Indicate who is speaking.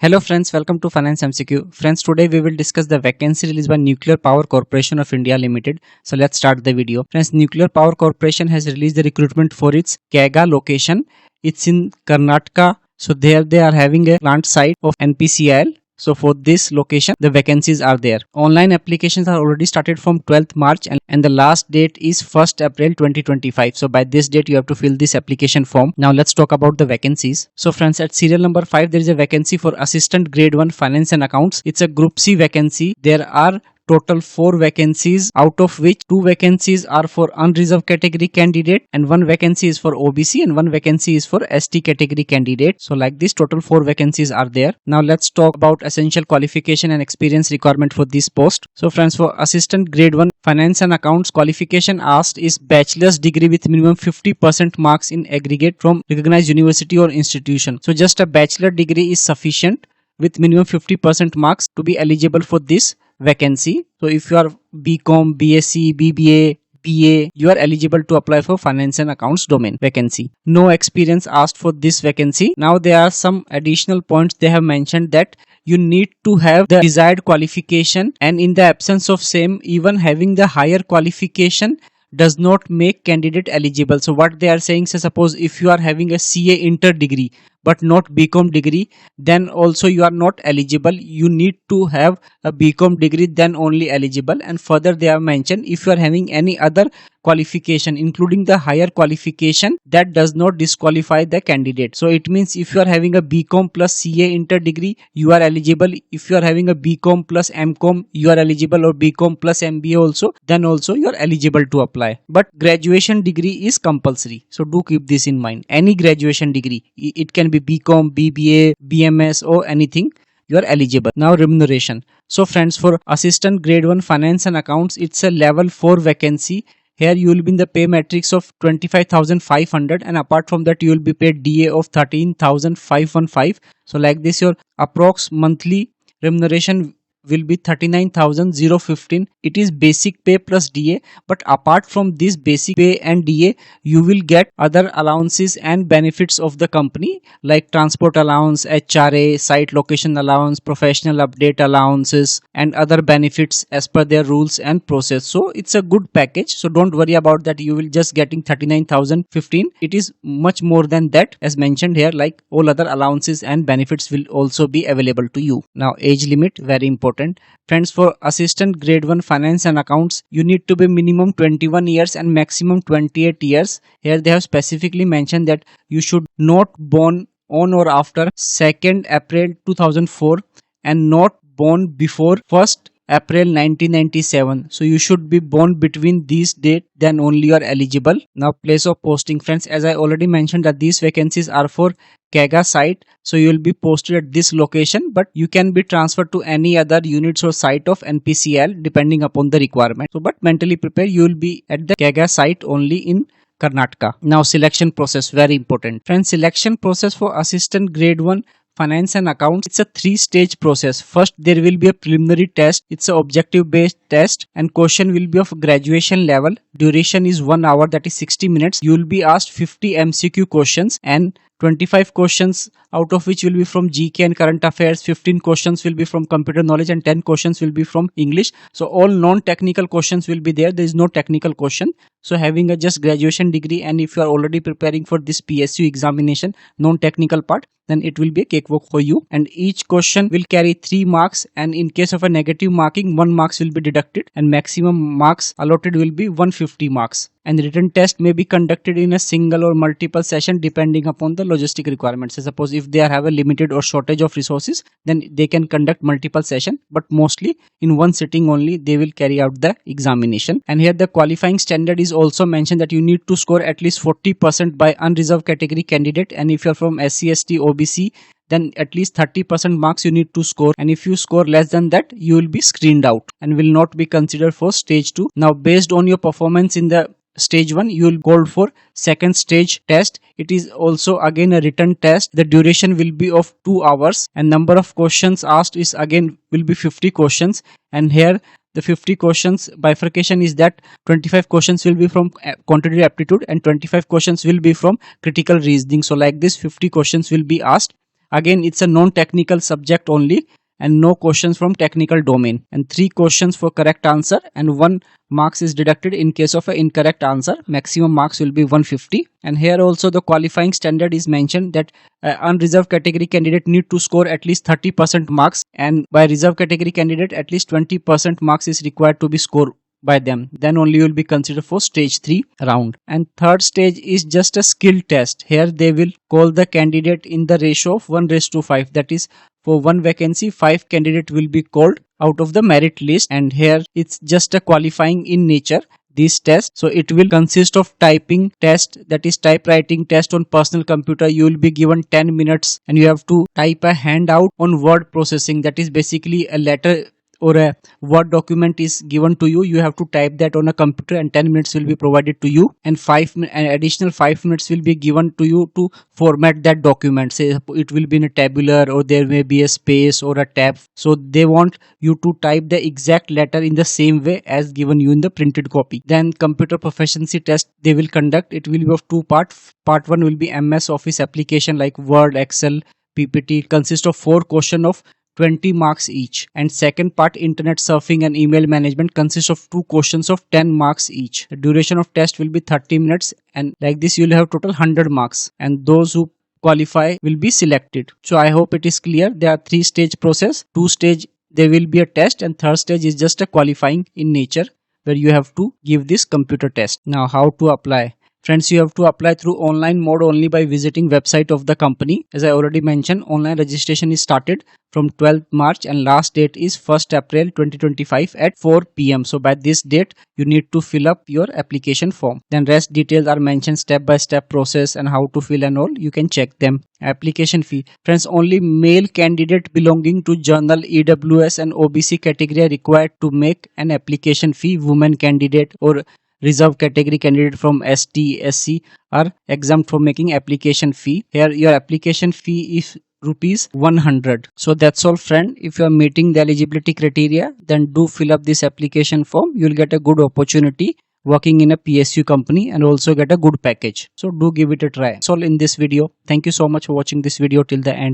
Speaker 1: Hello friends, welcome to Finance MCQ. Friends, today we will discuss the vacancy released by Nuclear Power Corporation of India Limited. So let's start the video. Friends, Nuclear Power Corporation has released the recruitment for its Kega location. It's in Karnataka. So there they are having a plant site of NPCIL. So for this location, the vacancies are there. Online applications are already started from 12th March and the last date is 1st April 2025. So by this date, you have to fill this application form. Now let's talk about the vacancies. So friends, at serial number 5, there is a vacancy for Assistant Grade 1 Finance and Accounts. It's a Group C vacancy. There are total 4 vacancies, out of which 2 vacancies are for unreserved category candidate and 1 vacancy is for OBC and 1 vacancy is for ST category candidate. So like this, total 4 vacancies are there. Now let's talk about essential qualification and experience requirement for this post. So friends, for Assistant Grade 1 Finance and Accounts, qualification asked is bachelor's degree with minimum 50% marks in aggregate from recognized university or institution. So just a bachelor degree is sufficient with minimum 50% marks to be eligible for this vacancy. So if you are BCom, BSc, BBA, BA, you are eligible to apply for finance and accounts domain vacancy. No experience asked for this vacancy. Now there are some additional points they have mentioned that you need to have the desired qualification, and in the absence of same, even having the higher qualification does not make candidate eligible. So what they are saying, so suppose if you are having a CA inter degree but not BCom degree, then also you are not eligible. You need to have a BCom degree, then only eligible. And further they have mentioned, if you are having any other qualification including the higher qualification, that does not disqualify the candidate. So it means if you are having a BCom plus CA inter degree, you are eligible. If you are having a BCom plus MCom, you are eligible, or BCom plus MBA also, then also you are eligible to apply. But graduation degree is compulsory. So do keep this in mind. Any graduation degree, it can be BCom, BBA, BMS or anything, you are eligible. Now remuneration. So friends, for Assistant Grade 1 Finance and Accounts, it's a level 4 vacancy. Here you will be in the pay matrix of 25,500 and apart from that you will be paid DA of 13,515. So like this, your approx monthly remuneration will be 39,015. It is basic pay plus DA, but apart from this basic pay and DA, you will get other allowances and benefits of the company like transport allowance, HRA, site location allowance, professional update allowances and other benefits as per their rules and process. So it's a good package. So don't worry about that. You will just getting 39,015. It is much more than that as mentioned here, like all other allowances and benefits will also be available to you. Now age limit, very important. Friends, for Assistant Grade 1 Finance and Accounts, you need to be minimum 21 years and maximum 28 years. Here they have specifically mentioned that you should not born on or after 2nd April 2004 and not born before 1st April 1997. So you should be born between these dates, then only you are eligible. Now place of posting, friends, as I already mentioned that these vacancies are for Kega site. So you will be posted at this location, but you can be transferred to any other units or site of NPCIL depending upon the requirement. So but mentally prepare, you will be at the Kega site only in Karnataka. Now selection process, very important. Friends, selection process for Assistant Grade 1 Finance and Accounts, it's a 3-stage process. First, there will be a preliminary test. It's an objective based test and question will be of graduation level. Duration is 1 hour, that is 60 minutes. You will be asked 50 MCQ questions and 25 questions out of which will be from GK and current affairs, 15 questions will be from computer knowledge and 10 questions will be from English. So all non-technical questions will be there. There is no technical question. So having a just graduation degree and if you are already preparing for this PSU examination, non-technical part, then it will be a cakewalk for you. And each question will carry 3 marks and in case of a negative marking, 1 marks will be deducted and maximum marks allotted will be 150 marks. And the written test may be conducted in a single or multiple session depending upon the logistic requirements. So suppose if they have a limited or shortage of resources, then they can conduct multiple sessions, but mostly in one sitting only they will carry out the examination. And here the qualifying standard is also mentioned that you need to score at least 40% by unreserved category candidate, and if you are from SC, ST, OBC, then at least 30% marks you need to score, and if you score less than that, you will be screened out and will not be considered for stage 2. Now based on your performance in the stage 1, you will go for second stage test. It is also again a written test. The duration will be of 2 hours and number of questions asked is again will be 50 questions. And here the 50 questions bifurcation is that 25 questions will be from quantitative aptitude and 25 questions will be from critical reasoning. So like this 50 questions will be asked. Again, it's a non-technical subject only and no questions from technical domain, and 3 questions for correct answer and 1 marks is deducted in case of an incorrect answer. Maximum marks will be 150. And here also the qualifying standard is mentioned that unreserved category candidate need to score at least 30% marks, and by reserved category candidate at least 20% marks is required to be scored by them. Then only you will be considered for stage 3 round. And third stage is just a skill test. Here they will call the candidate in the ratio of 1:5. That is, for one vacancy 5 candidate will be called out of the merit list, and here it's just a qualifying in nature, this test. So it will consist of typing test, that is typewriting test on personal computer. You will be given 10 minutes and you have to type a handout on word processing, that is basically a letter or a word document is given to you. You have to type that on a computer and 10 minutes will be provided to you, and an additional 5 minutes will be given to you to format that document. Say it will be in a tabular or there may be a space or a tab. So they want you to type the exact letter in the same way as given you in the printed copy. Then computer proficiency test they will conduct. It will be of 2 parts. Part 1 will be MS Office application like Word, Excel, PPT. It consists of 4 questions of 20 marks each, and second part internet surfing and email management consists of 2 questions of 10 marks each. The duration of test will be 30 minutes, and like this you will have total 100 marks, and those who qualify will be selected. So I hope it is clear. There are 3 stage process. 2 stage there will be a test, and third stage is just a qualifying in nature where you have to give this computer test. Now how to apply? Friends, you have to apply through online mode only by visiting website of the company. As I already mentioned, online registration is started from 12th March and last date is 1st April 2025 at 4 p.m. So by this date, you need to fill up your application form. Then rest details are mentioned, step-by-step process and how to fill and all. You can check them. Application fee. Friends, only male candidate belonging to General, EWS and OBC category are required to make an application fee. Women candidate or reserved category candidate from ST, SC are exempt from making application fee. Here your application fee is rupees 100. So that's all, friend. If you are meeting the eligibility criteria, then do fill up this application form. You will get a good opportunity working in a PSU company and also get a good package. So do give it a try. That's all in this video. Thank you so much for watching this video till the end.